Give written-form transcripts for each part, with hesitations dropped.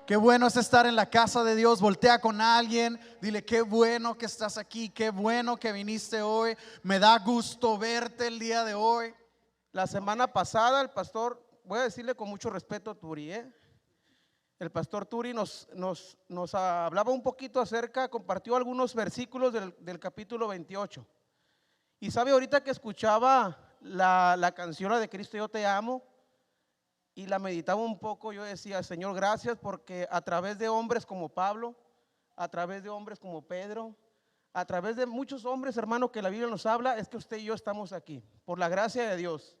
Qué bueno es estar en la casa de Dios. Voltea con alguien, dile qué bueno que estás aquí, qué bueno que viniste hoy. Me da gusto verte el día de hoy. La semana pasada el pastor, voy a decirle con mucho respeto a Turi, el pastor Turi nos hablaba un poquito acerca, compartió algunos versículos del capítulo 28. Y sabe, ahorita que escuchaba la canción de Cristo yo te amo y la meditaba un poco, yo decía, Señor, gracias porque a través de hombres como Pablo, a través de hombres como Pedro, a través de muchos hombres, hermano, que la Biblia nos habla, es que usted y yo estamos aquí, por la gracia de Dios.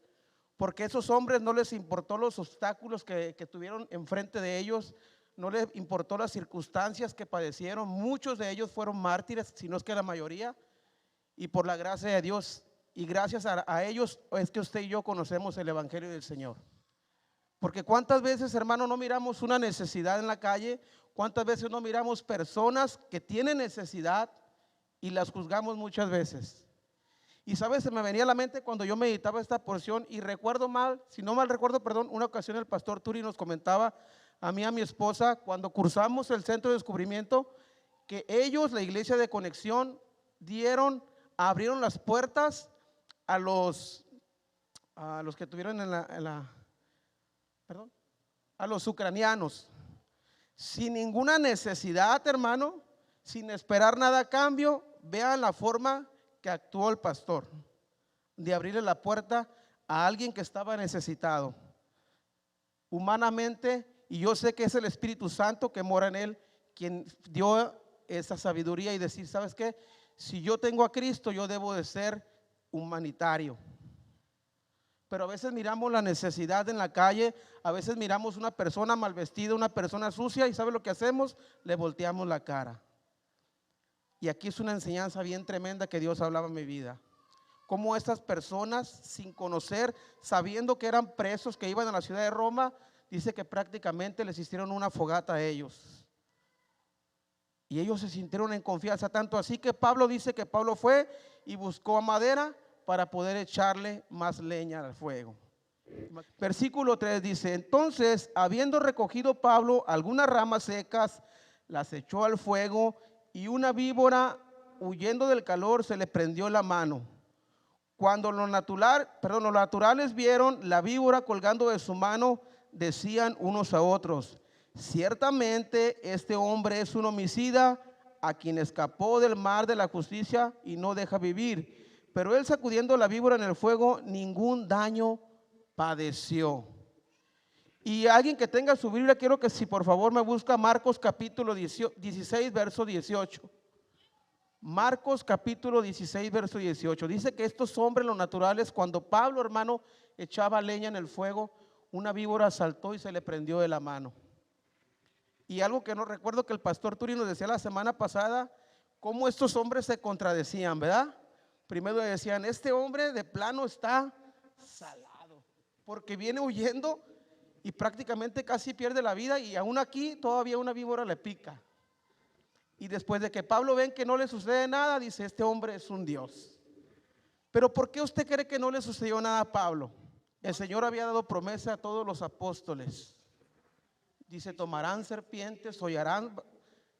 Porque a esos hombres no les importó los obstáculos que tuvieron enfrente de ellos, no les importó las circunstancias que padecieron. Muchos de ellos fueron mártires, si no es que la mayoría, y por la gracia de Dios y gracias a ellos es que usted y yo conocemos el Evangelio del Señor. Porque cuántas veces, hermano, no miramos una necesidad en la calle, cuántas veces no miramos personas que tienen necesidad y las juzgamos muchas veces. Y sabes, se me venía a la mente cuando yo meditaba esta porción y recuerdo mal, si no mal recuerdo, perdón, una ocasión el pastor Turi nos comentaba a mí y a mi esposa cuando cursamos el centro de descubrimiento que ellos, la iglesia de Conexión, abrieron las puertas a los que tuvieron perdón, a los ucranianos, sin ninguna necesidad, hermano, sin esperar nada a cambio. Vean la forma que actuó el pastor de abrirle la puerta a alguien que estaba necesitado humanamente, y yo sé que es el Espíritu Santo que mora en él quien dio esa sabiduría y decir, ¿sabes qué? Si yo tengo a Cristo, yo debo de ser humanitario. Pero a veces miramos la necesidad en la calle, a veces miramos una persona mal vestida, una persona sucia, y ¿sabe lo que hacemos? Le volteamos la cara. Y aquí es una enseñanza bien tremenda que Dios hablaba en mi vida. Cómo estas personas, sin conocer, sabiendo que eran presos, que iban a la ciudad de Roma, dice que prácticamente les hicieron una fogata a ellos. Y ellos se sintieron en confianza, tanto así que Pablo dice que Pablo fue y buscó madera para poder echarle más leña al fuego. Versículo 3 dice, entonces, habiendo recogido Pablo algunas ramas secas, las echó al fuego, y una víbora, huyendo del calor, se le prendió la mano. Cuando los naturales vieron la víbora colgando de su mano, decían unos a otros, ciertamente este hombre es un homicida, a quien escapó del mar de la justicia y no deja vivir. Pero él, sacudiendo la víbora en el fuego, ningún daño padeció. Y alguien que tenga su Biblia, quiero que si por favor me busca Marcos capítulo 16, verso 18. Marcos capítulo 16, verso 18. Dice que estos hombres, los naturales, cuando Pablo, hermano, echaba leña en el fuego, una víbora saltó y se le prendió de la mano. Y algo que no recuerdo que el pastor Turi nos decía la semana pasada, cómo estos hombres se contradecían, ¿verdad? Primero decían, este hombre de plano está salado, porque viene huyendo y prácticamente casi pierde la vida, y aún aquí todavía una víbora le pica. Y después de que Pablo ven que no le sucede nada, dice, este hombre es un Dios. Pero ¿por qué usted cree que no le sucedió nada a Pablo? El Señor había dado promesa a todos los apóstoles. Dice, tomarán serpientes, hollarán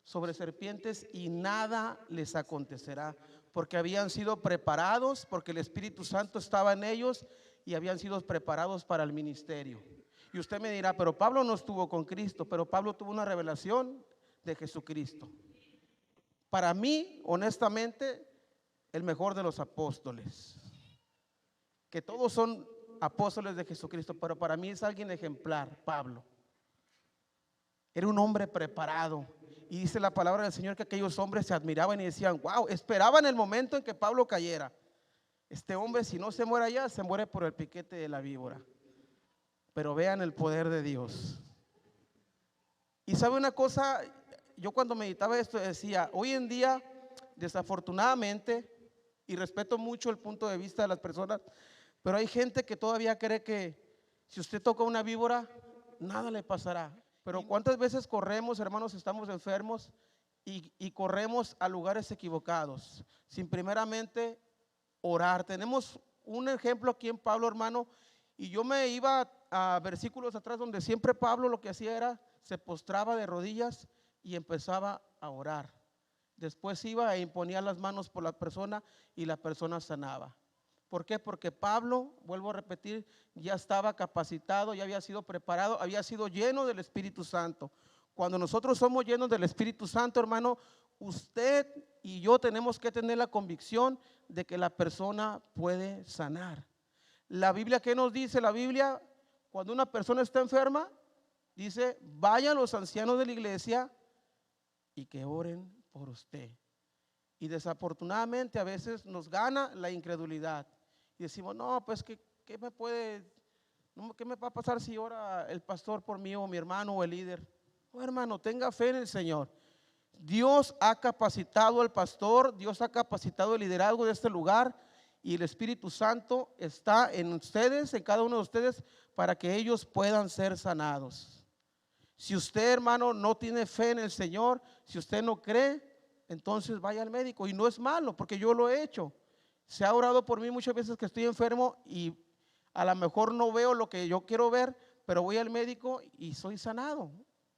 sobre serpientes y nada les acontecerá, porque habían sido preparados, porque el Espíritu Santo estaba en ellos y habían sido preparados para el ministerio. Y usted me dirá, pero Pablo no estuvo con Cristo, pero Pablo tuvo una revelación de Jesucristo. Para mí, honestamente, el mejor de los apóstoles, que todos son apóstoles de Jesucristo, pero para mí es alguien ejemplar, Pablo. Era un hombre preparado, y dice la palabra del Señor que aquellos hombres se admiraban y decían, wow, esperaban el momento en que Pablo cayera. Este hombre, si no se muere allá, se muere por el piquete de la víbora. Pero vean el poder de Dios. Y sabe una cosa, yo cuando meditaba esto decía, hoy en día, desafortunadamente, y respeto mucho el punto de vista de las personas, pero hay gente que todavía cree que si usted toca una víbora, nada le pasará. Pero cuántas veces corremos, hermanos, estamos enfermos y corremos a lugares equivocados, sin primeramente orar. Tenemos un ejemplo aquí en Pablo, hermano, y yo me iba versículos atrás donde siempre Pablo lo que hacía era se postraba de rodillas y empezaba a orar. Después iba e imponía las manos por la persona y la persona sanaba. ¿Por qué? Porque Pablo, vuelvo a repetir, ya estaba capacitado, ya había sido preparado, había sido lleno del Espíritu Santo. Cuando nosotros somos llenos del Espíritu Santo, hermano, usted y yo tenemos que tener la convicción de que la persona puede sanar. La Biblia, ¿qué nos dice? La Biblia, cuando una persona está enferma, dice, vayan los ancianos de la iglesia y que oren por usted. Y desafortunadamente a veces nos gana la incredulidad. Y decimos, no, pues ¿qué me va a pasar si ora el pastor por mí o mi hermano o el líder? No, hermano, tenga fe en el Señor. Dios ha capacitado al pastor, Dios ha capacitado el liderazgo de este lugar y el Espíritu Santo está en ustedes, en cada uno de ustedes, para que ellos puedan ser sanados. Si usted, hermano, no tiene fe en el Señor, si usted no cree, entonces vaya al médico. Y no es malo, porque yo lo he hecho. Se ha orado por mí muchas veces que estoy enfermo y a lo mejor no veo lo que yo quiero ver, pero voy al médico y soy sanado.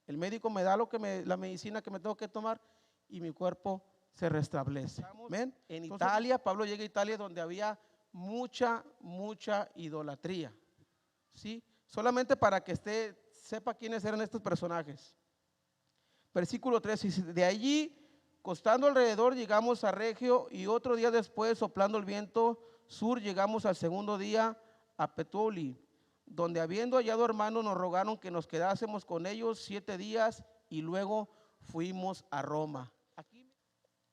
El médico me da la medicina que me tengo que tomar y mi cuerpo se restablece. ¿Ven? En Italia, Pablo llega a Italia donde había mucha idolatría. ¿Sí? Solamente para que usted sepa quiénes eran estos personajes. Versículo 3 dice, de allí, costando alrededor, llegamos a Regio y otro día después, soplando el viento sur, llegamos al segundo día a Puteoli, donde habiendo hallado hermanos nos rogaron que nos quedásemos con ellos 7 días y luego fuimos a Roma. Aquí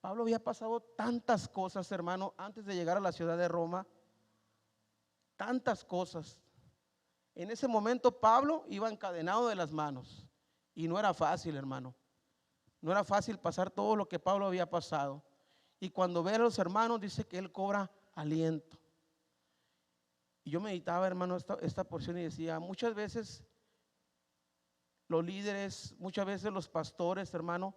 Pablo había pasado tantas cosas, hermano, antes de llegar a la ciudad de Roma, tantas cosas. En ese momento Pablo iba encadenado de las manos y no era fácil, hermano. No era fácil pasar todo lo que Pablo había pasado. Y cuando ve a los hermanos dice que él cobra aliento. Y yo meditaba, hermano, esta porción y decía, muchas veces los líderes, muchas veces los pastores, hermano,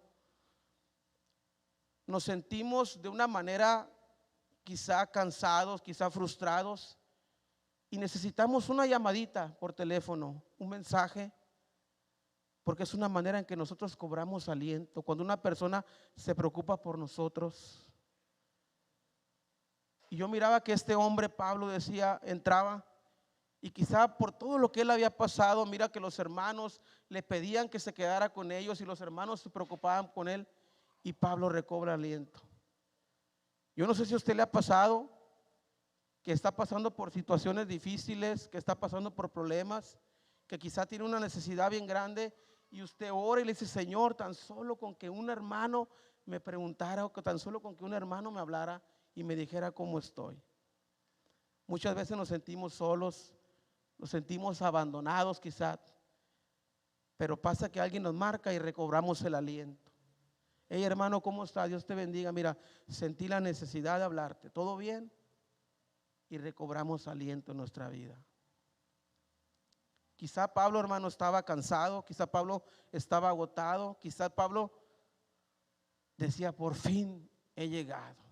nos sentimos de una manera quizá cansados, quizá frustrados y necesitamos una llamadita por teléfono, un mensaje, porque es una manera en que nosotros cobramos aliento. Cuando una persona se preocupa por nosotros. Y yo miraba que este hombre, Pablo, decía, entraba y quizá por todo lo que él había pasado, mira que los hermanos le pedían que se quedara con ellos y los hermanos se preocupaban con él y Pablo recobra aliento. Yo no sé si a usted le ha pasado que está pasando por situaciones difíciles, que está pasando por problemas, que quizá tiene una necesidad bien grande y usted ora y le dice, Señor, tan solo con que un hermano me preguntara o que tan solo con que un hermano me hablara y me dijera cómo estoy. Muchas veces nos sentimos solos, nos sentimos abandonados quizá, pero pasa que alguien nos marca y recobramos el aliento. Hey, hermano, ¿cómo está? Dios te bendiga. Mira, sentí la necesidad de hablarte. ¿Todo bien? Y recobramos aliento en nuestra vida. Quizá Pablo, hermano, estaba cansado, quizá Pablo estaba agotado, quizá Pablo decía, por fin he llegado.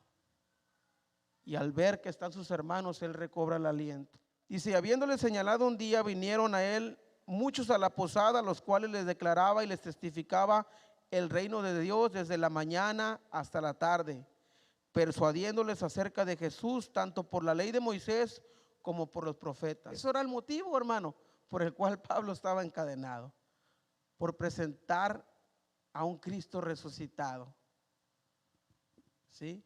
Y al ver que están sus hermanos, él recobra el aliento. Dice, habiéndole señalado un día, vinieron a él muchos a la posada, los cuales les declaraba y les testificaba el reino de Dios desde la mañana hasta la tarde, persuadiéndoles acerca de Jesús, tanto por la ley de Moisés como por los profetas. Eso era el motivo, hermano, por el cual Pablo estaba encadenado, por presentar a un Cristo resucitado. ¿Sí?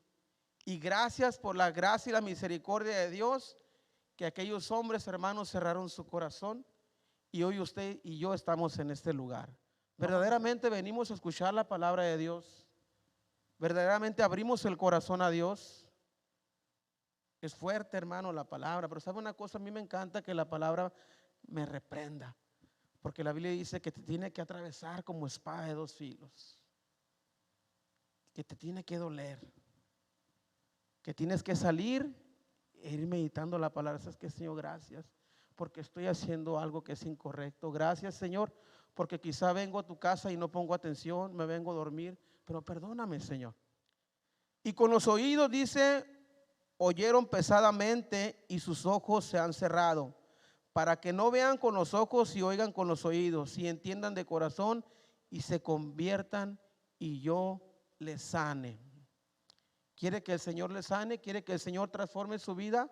Y gracias por la gracia y la misericordia de Dios, que aquellos hombres, hermanos, cerraron su corazón y hoy usted y yo estamos en este lugar. Verdaderamente venimos a escuchar la palabra de Dios. Verdaderamente abrimos el corazón a Dios. Es fuerte, hermano, la palabra, pero sabe una cosa, a mí me encanta que la palabra me reprenda, porque la Biblia dice que te tiene que atravesar como espada de 2 filos, que te tiene que doler, que tienes que salir e ir meditando la palabra. ¿Sabes qué, Señor? Gracias, porque estoy haciendo algo que es incorrecto. Gracias, Señor, porque quizá vengo a tu casa y no pongo atención, me vengo a dormir, pero perdóname, Señor. Y con los oídos, dice, oyeron pesadamente y sus ojos se han cerrado, para que no vean con los ojos y oigan con los oídos, y entiendan de corazón y se conviertan y yo les sane. ¿Quiere que el Señor les sane? ¿Quiere que el Señor transforme su vida?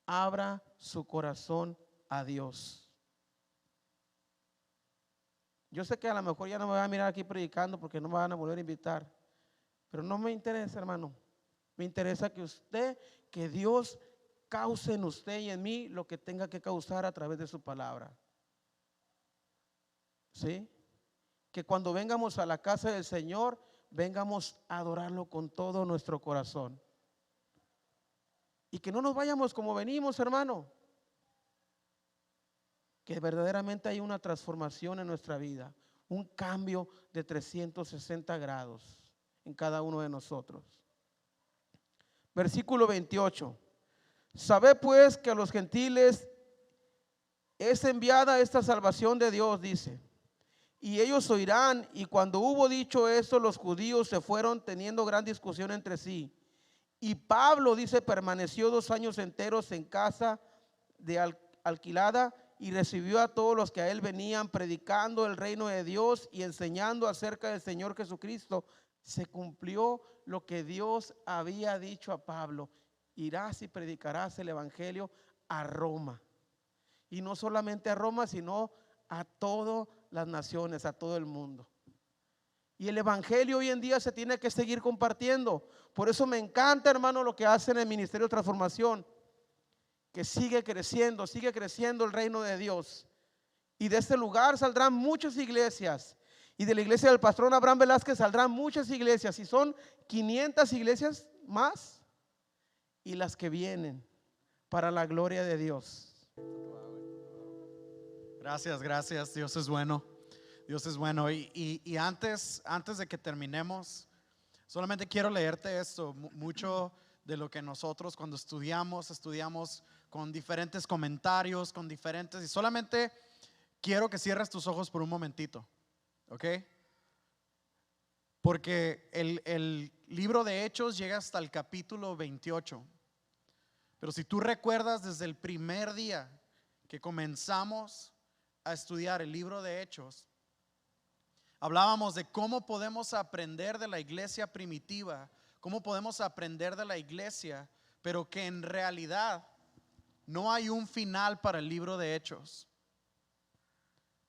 Abra su corazón a Dios. Yo sé que a lo mejor ya no me van a mirar aquí predicando porque no me van a volver a invitar, pero no me interesa, hermano. Me interesa que Dios cause en usted y en mí lo que tenga que causar a través de su palabra. ¿Sí? Que cuando vengamos a la casa del Señor, vengamos a adorarlo con todo nuestro corazón. Y que no nos vayamos como venimos, hermano. Que verdaderamente hay una transformación en nuestra vida, un cambio de 360 grados en cada uno de nosotros. Versículo 28. Sabed pues que a los gentiles es enviada esta salvación de Dios, dice, y ellos oirán. Y cuando hubo dicho esto, los judíos se fueron teniendo gran discusión entre sí. Y Pablo, dice, permaneció 2 años enteros en casa de alquilada, y recibió a todos los que a él venían, predicando el reino de Dios y enseñando acerca del Señor Jesucristo. Se cumplió lo que Dios había dicho a Pablo: irás y predicarás el evangelio a Roma. Y no solamente a Roma, sino a todas las naciones, a todo el mundo. Y el evangelio hoy en día se tiene que seguir compartiendo. Por eso me encanta, hermano, lo que hacen en el Ministerio de Transformación, que sigue creciendo el reino de Dios. Y de este lugar saldrán muchas iglesias. Y de la iglesia del pastor Abraham Velázquez saldrán muchas iglesias. Y son 500 iglesias más, y las que vienen, para la gloria de Dios. Gracias, Dios es bueno. Dios es bueno. Y antes de que terminemos, solamente quiero leerte esto. Mucho de lo que nosotros cuando estudiamos con diferentes comentarios, y solamente quiero que cierres tus ojos por un momentito, ¿ok? Porque el libro de Hechos llega hasta el capítulo 28. Pero si tú recuerdas, desde el primer día que comenzamos a estudiar el libro de Hechos, hablábamos de cómo podemos aprender de la iglesia primitiva, cómo podemos aprender de la iglesia, pero que en realidad no hay un final para el libro de Hechos,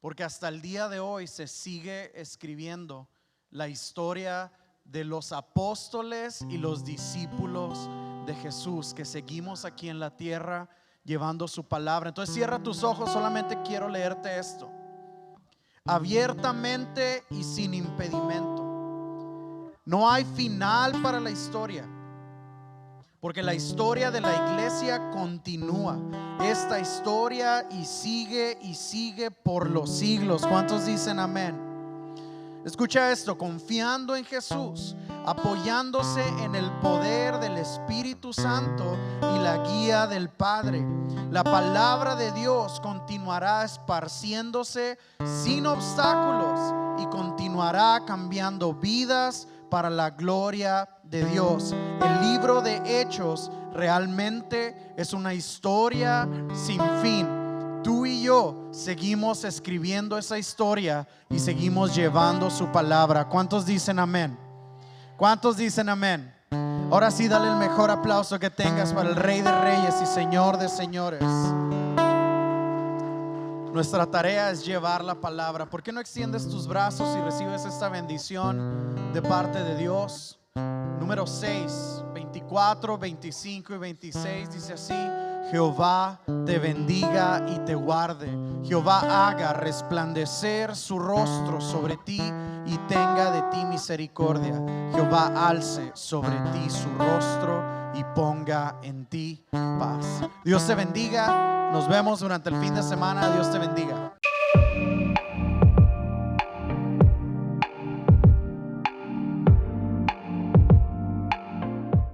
porque hasta el día de hoy se sigue escribiendo la historia de los apóstoles y los discípulos de Jesús, que seguimos aquí en la tierra llevando su palabra. Entonces cierra tus ojos, solamente quiero leerte esto. Abiertamente y sin impedimento. No hay final para la historia, porque la historia de la iglesia continúa. Esta historia y sigue por los siglos. ¿Cuántos dicen amén? Escucha esto: confiando en Jesús, apoyándose en el poder del Espíritu Santo y la guía del Padre, la palabra de Dios continuará esparciéndose sin obstáculos y continuará cambiando vidas para la gloria de Dios. El libro de Hechos realmente es una historia sin fin. Tú y yo seguimos escribiendo esa historia y seguimos llevando su palabra. ¿Cuántos dicen amén? ¿Cuántos dicen amén? Ahora sí, dale el mejor aplauso que tengas para el Rey de Reyes y Señor de Señores. Nuestra tarea es llevar la palabra. ¿Por qué no extiendes tus brazos y recibes esta bendición de parte de Dios? Número 6, 24, 25 y 26 dice así: Jehová te bendiga y te guarde. Jehová haga resplandecer su rostro sobre ti y tenga de ti misericordia. Jehová alce sobre ti su rostro y ponga en ti paz. Dios te bendiga. Nos vemos durante el fin de semana. Dios te bendiga.